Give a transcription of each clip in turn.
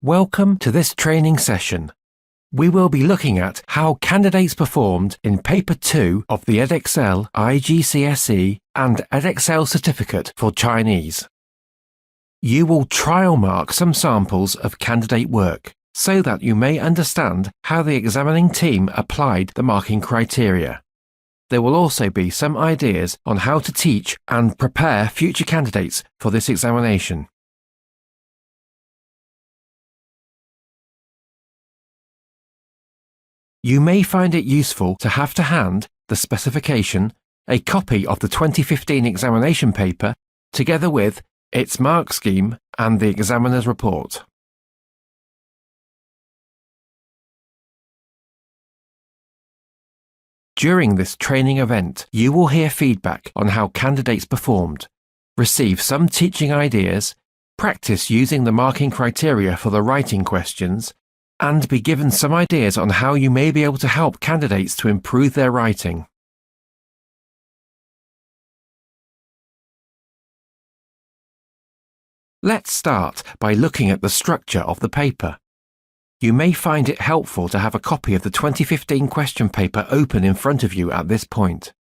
Welcome to this training session. We will be looking at how candidates performed in Paper 2 of the Edexcel GCSE and Edexcel certificate for Chinese. You will trial mark some samples of candidate work so that you may understand how the examining team applied the marking criteria. There will also be some ideas on how to teach and prepare future candidates for this examination. You may find it useful to have to hand the specification, a copy of the 2015 examination paper, together with its mark scheme and the examiner's report. During this training event, you will hear feedback on how candidates performed, receive some teaching ideas, practice using the marking criteria for the writing questions, and be given some ideas on how you may be able to help candidates to improve their writing. Let's start by looking at the structure of the paper. You may find it helpful to have a copy of the 2015 question paper open in front of you at this point.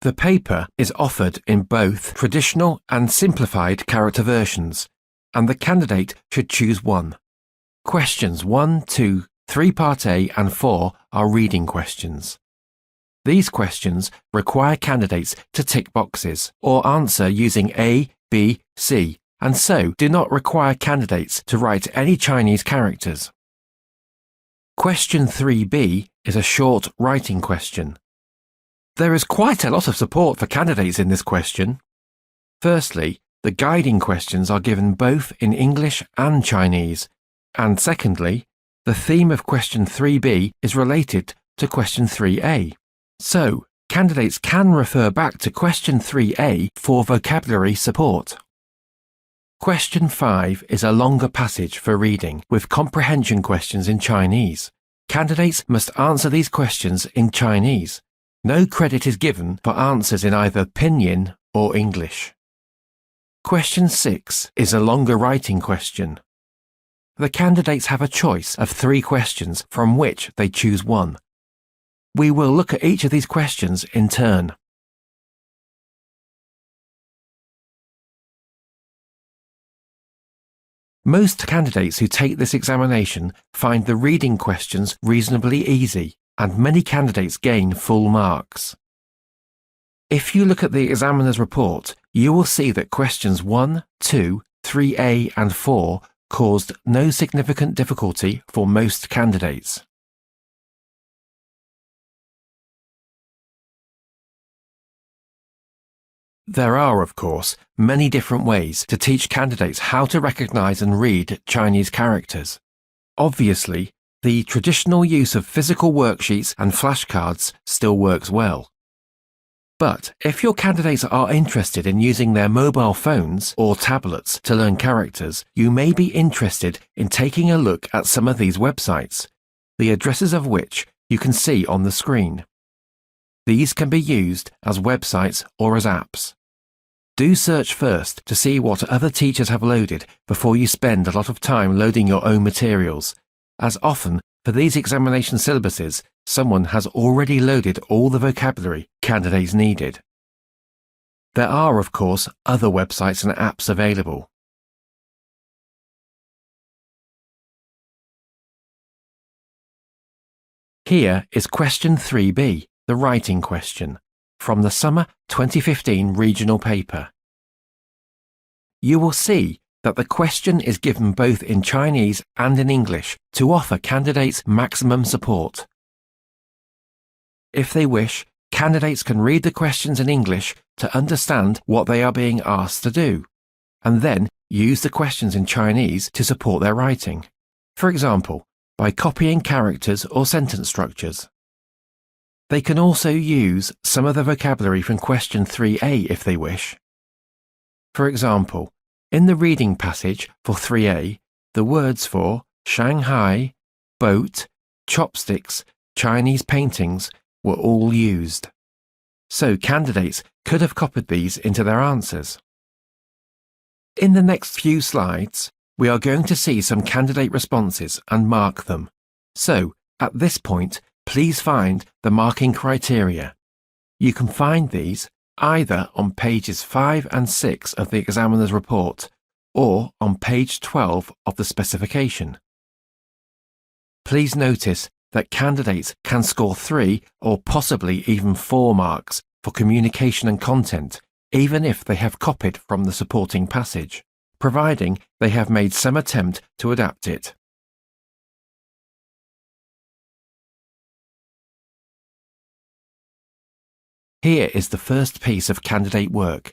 The paper is offered in both traditional and simplified character versions, and the candidate should choose one. Questions 1, 2, 3 Part A and 4 are reading questions. These questions require candidates to tick boxes or answer using A, B, C, and so do not require candidates to write any Chinese characters. Question 3B is a short writing question. There is quite a lot of support for candidates in this question. Firstly, the guiding questions are given both in English and Chinese. And secondly, the theme of question 3B is related to question 3A. So, candidates can refer back to question 3A for vocabulary support. Question 5 is a longer passage for reading with comprehension questions in Chinese. Candidates must answer these questions in Chinese. No credit is given for answers in either Pinyin or English. Question 6 is a longer writing question. The candidates have a choice of 3 questions from which they choose one. We will look at each of these questions in turn. Most candidates who take this examination find the reading questions reasonably easy, and many candidates gain full marks. If you look at the examiner's report, you will see that questions 1, 2, 3A and 4 caused no significant difficulty for most candidates. There are, of course, many different ways to teach candidates how to recognize and read Chinese characters. Obviously, the traditional use of physical worksheets and flashcards still works well. But if your candidates are interested in using their mobile phones or tablets to learn characters, you may be interested in taking a look at some of these websites, the addresses of which you can see on the screen. These can be used as websites or as apps. Do search first to see what other teachers have loaded before you spend a lot of time loading your own materials, as often for these examination syllabuses, someone has already loaded all the vocabulary candidates needed. There are, of course, other websites and apps available. Here is question 3B, the writing question, from the Summer 2015 regional paper. You will see that the question is given both in Chinese and in English to offer candidates maximum support. If they wish, candidates can read the questions in English to understand what they are being asked to do, and then use the questions in Chinese to support their writing. For example, by copying characters or sentence structures. They can also use some of the vocabulary from question 3A if they wish. For example, in the reading passage for 3A, the words for Shanghai, boat, chopsticks, Chinese paintings were all used. So candidates could have copied these into their answers. In the next few slides, we are going to see some candidate responses and mark them. So, at this point, please find the marking criteria. You can find these either on pages 5 and 6 of the examiner's report or on page 12 of the specification. Please notice that candidates can score 3 or possibly even 4 marks for communication and content, even if they have copied from the supporting passage, providing they have made some attempt to adapt it. Here is the first piece of candidate work.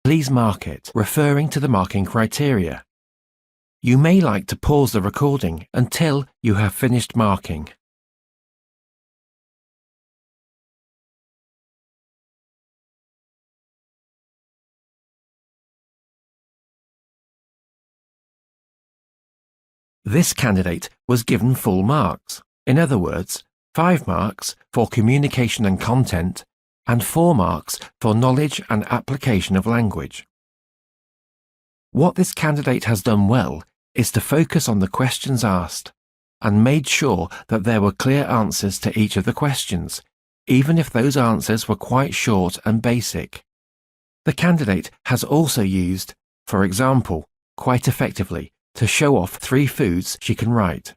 Please mark it, referring to the marking criteria. You may like to pause the recording until you have finished marking. This candidate was given full marks. In other words, 5 marks for communication and content and 4 marks for knowledge and application of language. What this candidate has done well is to focus on the questions asked and made sure that there were clear answers to each of the questions, even if those answers were quite short and basic. The candidate has also used, for example, quite effectively, to show off 3 foods she can write.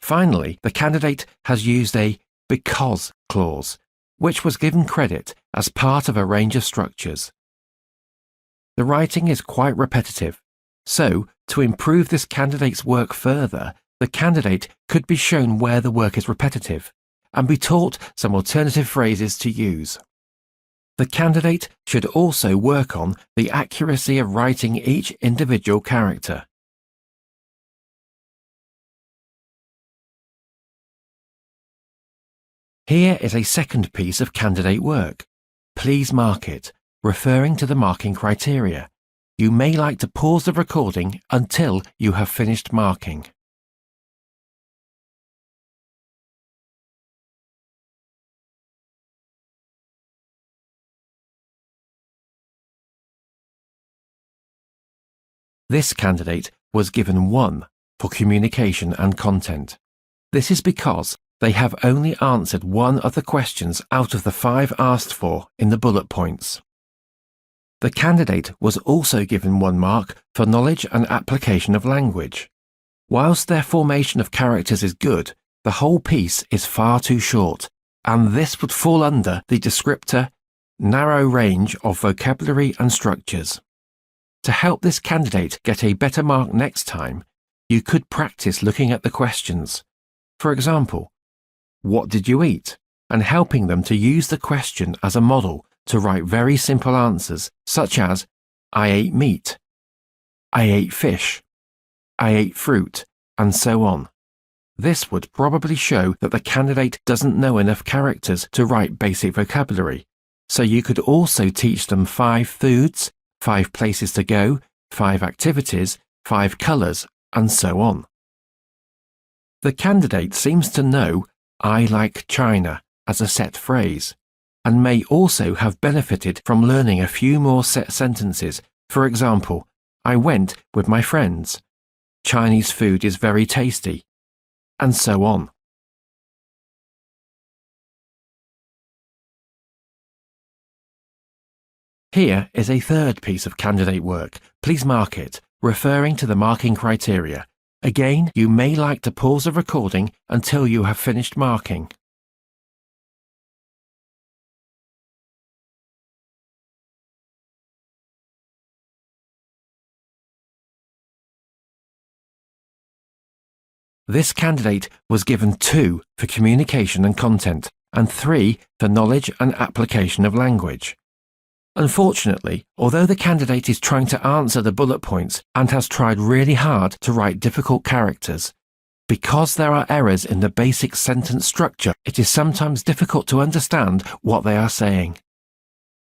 Finally, the candidate has used a because clause, which was given credit as part of a range of structures. The writing is quite repetitive, so to improve this candidate's work further, the candidate could be shown where the work is repetitive and be taught some alternative phrases to use. The candidate should also work on the accuracy of writing each individual character. Here is a second piece of candidate work. Please mark it, referring to the marking criteria. You may like to pause the recording until you have finished marking. This candidate was given 1 for communication and content. This is because they have only answered 1 of the questions out of the 5 asked for in the bullet points. The candidate was also given 1 mark for knowledge and application of language. Whilst their formation of characters is good, the whole piece is far too short, and this would fall under the descriptor narrow range of vocabulary and structures. To help this candidate get a better mark next time, you could practice looking at the questions. For example, what did you eat? And helping them to use the question as a model to write very simple answers such as I ate meat, I ate fish, I ate fruit, and so on. This would probably show that the candidate doesn't know enough characters to write basic vocabulary, so you could also teach them 5 foods, 5 places to go, 5 activities, 5 colours, and so on. The candidate seems to know I like China as a set phrase, and may also have benefited from learning a few more set sentences. For example, I went with my friends, Chinese food is very tasty, and so on. Here is a third piece of candidate work. Please mark it, referring to the marking criteria. Again, you may like to pause the recording until you have finished marking. This candidate was given 2 for communication and content and 3 for knowledge and application of language. Unfortunately, although the candidate is trying to answer the bullet points and has tried really hard to write difficult characters, because there are errors in the basic sentence structure, it is sometimes difficult to understand what they are saying.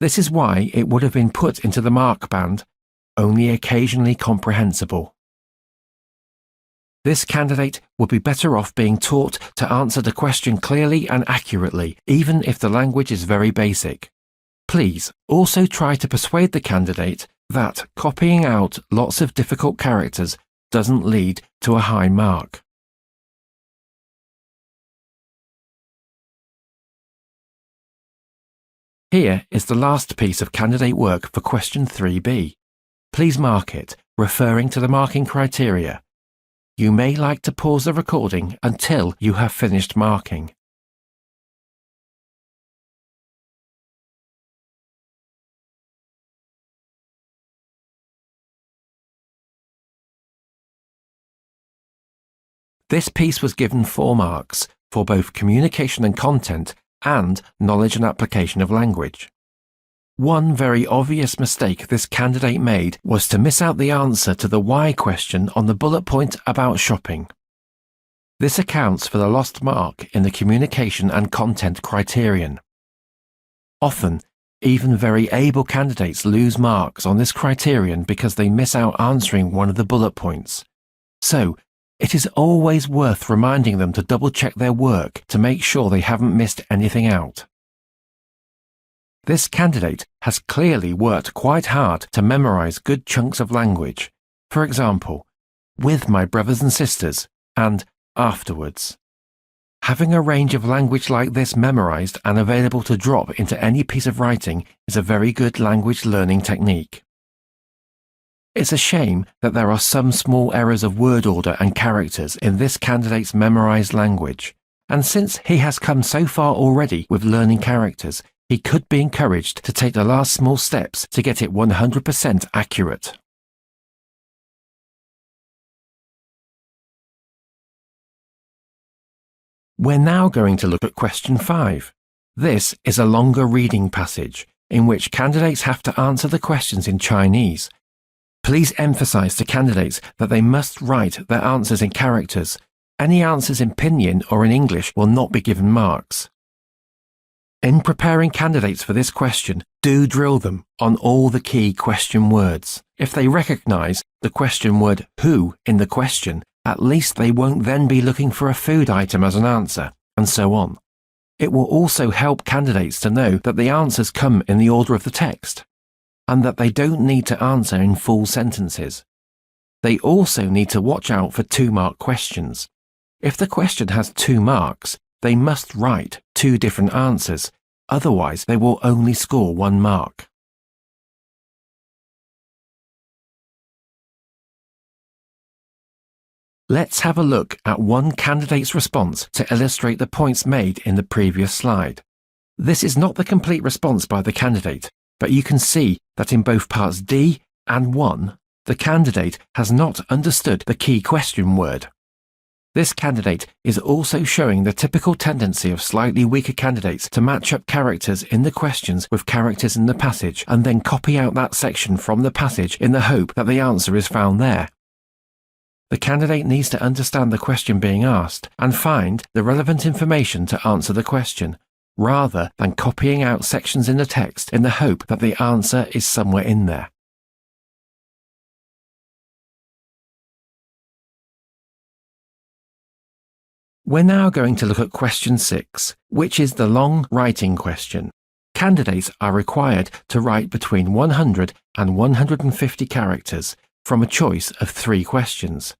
This is why it would have been put into the mark band, only occasionally comprehensible. This candidate would be better off being taught to answer the question clearly and accurately, even if the language is very basic. Please also try to persuade the candidate that copying out lots of difficult characters doesn't lead to a high mark. Here is the last piece of candidate work for question 3B. Please mark it, referring to the marking criteria. You may like to pause the recording until you have finished marking. This piece was given 4 marks for both communication and content and knowledge and application of language. One very obvious mistake this candidate made was to miss out the answer to the why question on the bullet point about shopping. This accounts for the lost mark in the communication and content criterion. Often, even very able candidates lose marks on this criterion because they miss out answering one of the bullet points. So, it is always worth reminding them to double-check their work to make sure they haven't missed anything out. This candidate has clearly worked quite hard to memorize good chunks of language. For example, with my brothers and sisters and afterwards. Having a range of language like this memorized and available to drop into any piece of writing is a very good language learning technique. It's a shame that there are some small errors of word order and characters in this candidate's memorized language, and since he has come so far already with learning characters, he could be encouraged to take the last small steps to get it 100% accurate. We're now going to look at question 5. This is a longer reading passage in which candidates have to answer the questions in Chinese. Please emphasize to candidates that they must write their answers in characters. Any answers in pinyin or in English will not be given marks. In preparing candidates for this question, do drill them on all the key question words. If they recognize the question word who in the question, at least they won't then be looking for a food item as an answer, and so on. It will also help candidates to know that the answers come in the order of the text, and that they don't need to answer in full sentences. They also need to watch out for 2-mark questions. If the question has 2 marks, they must write 2 different answers, otherwise they will only score 1 mark. Let's have a look at one candidate's response to illustrate the points made in the previous slide. This is not the complete response by the candidate, but you can see that in both parts D and 1, the candidate has not understood the key question word. This candidate is also showing the typical tendency of slightly weaker candidates to match up characters in the questions with characters in the passage and then copy out that section from the passage in the hope that the answer is found there. The candidate needs to understand the question being asked and find the relevant information to answer the question, rather than copying out sections in the text in the hope that the answer is somewhere in there. We're now going to look at question 6, which is the long writing question. Candidates are required to write between 100 and 150 characters from a choice of 3 questions.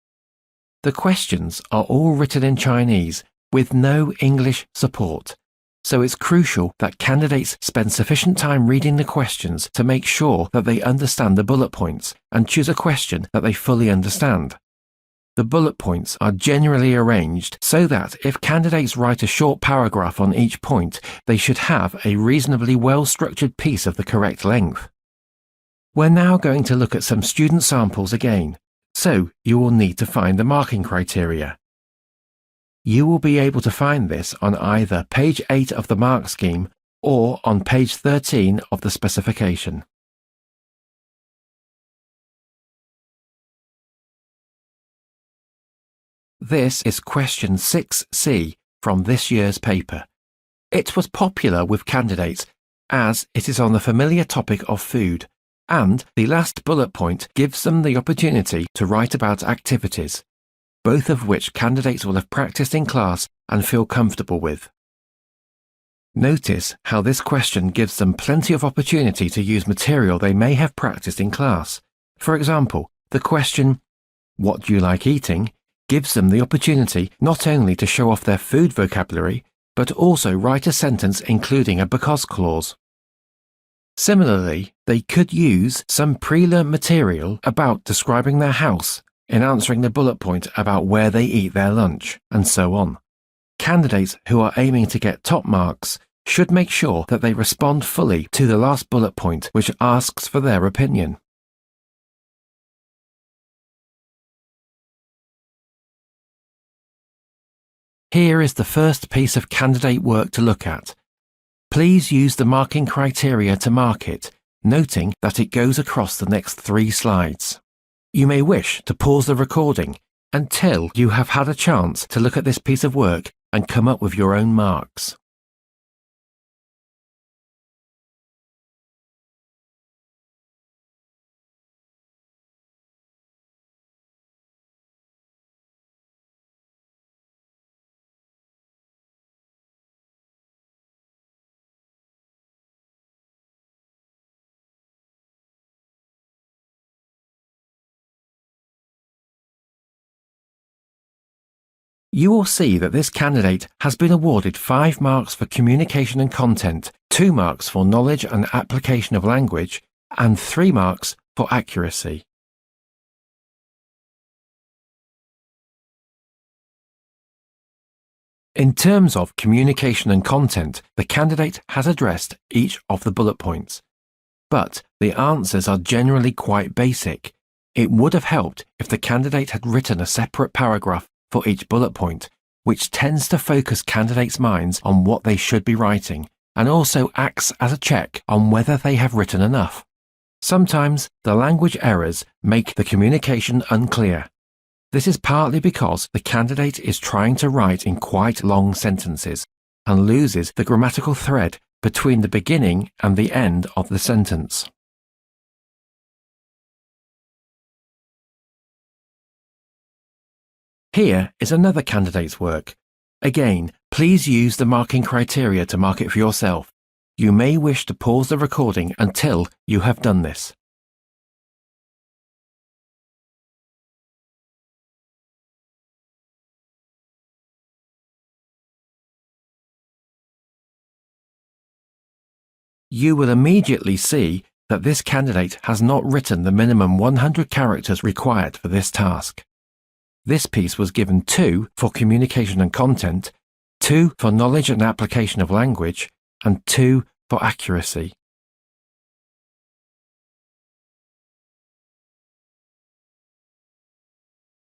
The questions are all written in Chinese with no English support, so it's crucial that candidates spend sufficient time reading the questions to make sure that they understand the bullet points and choose a question that they fully understand. The bullet points are generally arranged so that if candidates write a short paragraph on each point, they should have a reasonably well-structured piece of the correct length. We're now going to look at some student samples again, so you will need to find the marking criteria. You will be able to find this on either page 8 of the mark scheme or on page 13 of the specification. This is question 6C from this year's paper. It was popular with candidates as it is on the familiar topic of food, and the last bullet point gives them the opportunity to write about activities, both of which candidates will have practiced in class and feel comfortable with. Notice how this question gives them plenty of opportunity to use material they may have practiced in class. For example, the question, What do you like eating gives them the opportunity not only to show off their food vocabulary, but also write a sentence including a because clause. Similarly, they could use some pre-learnt material about describing their house in answering the bullet point about where they eat their lunch, and so on. Candidates who are aiming to get top marks should make sure that they respond fully to the last bullet point, which asks for their opinion. Here is the first piece of candidate work to look at. Please use the marking criteria to mark it, noting that it goes across the next 3 slides. You may wish to pause the recording until you have had a chance to look at this piece of work and come up with your own marks. You will see that this candidate has been awarded 5 marks for communication and content, 2 marks for knowledge and application of language, and 3 marks for accuracy. In terms of communication and content, the candidate has addressed each of the bullet points, but the answers are generally quite basic. It would have helped if the candidate had written a separate paragraph for each bullet point, which tends to focus candidates' minds on what they should be writing and also acts as a check on whether they have written enough. Sometimes the language errors make the communication unclear. This is partly because the candidate is trying to write in quite long sentences and loses the grammatical thread between the beginning and the end of the sentence. Here is another candidate's work. Again, please use the marking criteria to mark it for yourself. You may wish to pause the recording until you have done this. You will immediately see that this candidate has not written the minimum 100 characters required for this task. This piece was given 2 for communication and content, 2 for knowledge and application of language, and 2 for accuracy.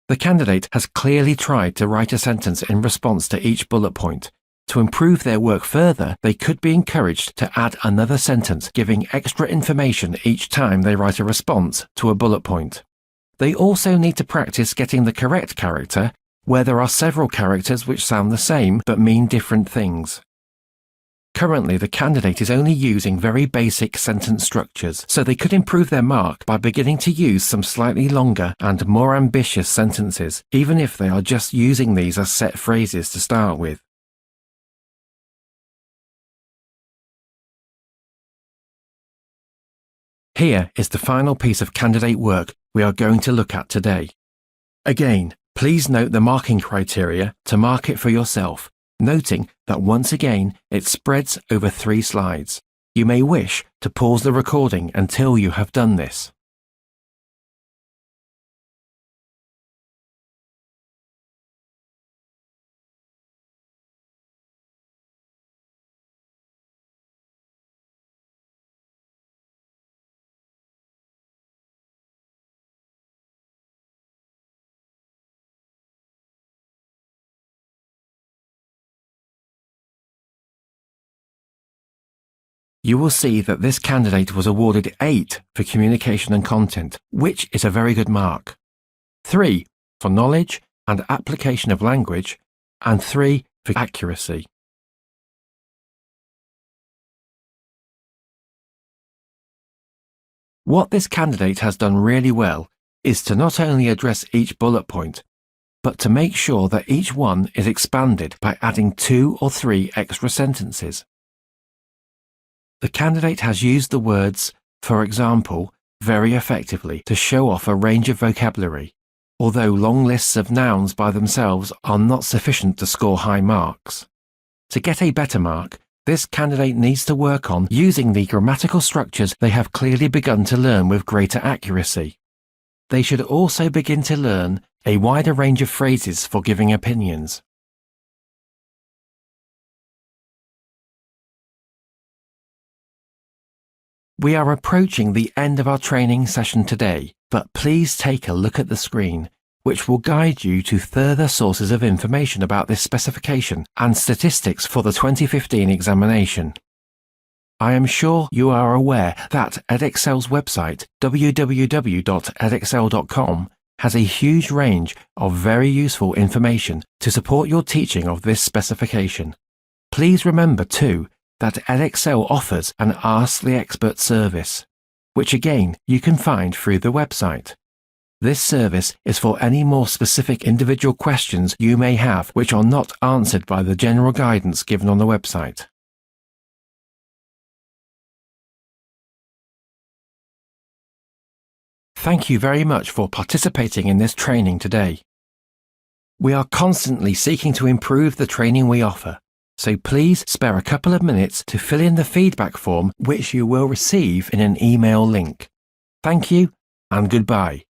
The candidate has clearly tried to write a sentence in response to each bullet point. To improve their work further, they could be encouraged to add another sentence giving extra information each time they write a response to a bullet point. They also need to practice getting the correct character where there are several characters which sound the same but mean different things. Currently, the candidate is only using very basic sentence structures, so they could improve their mark by beginning to use some slightly longer and more ambitious sentences, even if they are just using these as set phrases to start with. Here is the final piece of candidate work we are going to look at today. Again, please note the marking criteria to mark it for yourself, noting that once again it spreads over 3 slides. You may wish to pause the recording until you have done this. You will see that this candidate was awarded 8 for communication and content, which is a very good mark, 3 for knowledge and application of language, and 3 for accuracy. What this candidate has done really well is to not only address each bullet point, but to make sure that each one is expanded by adding 2 or 3 extra sentences. The candidate has used the words, for example, very effectively to show off a range of vocabulary. although long lists of nouns by themselves are not sufficient to score high marks. To get a better mark, this candidate needs to work on using the grammatical structures they have clearly begun to learn with greater accuracy. They should also begin to learn a wider range of phrases for giving opinions. We are approaching the end of our training session today, but please take a look at the screen, which will guide you to further sources of information about this specification and statistics for the 2015 examination. I am sure you are aware that Edexcel's website, www.edexcel.com, has a huge range of very useful information to support your teaching of this specification. Please remember, too, that Edexcel offers an Ask the Expert service, which again you can find through the website. This service is for any more specific individual questions you may have which are not answered by the general guidance given on the website. Thank you very much for participating in this training today. We are constantly seeking to improve the training we offer, so please spare a couple of minutes to fill in the feedback form which you will receive in an email link. Thank you and goodbye.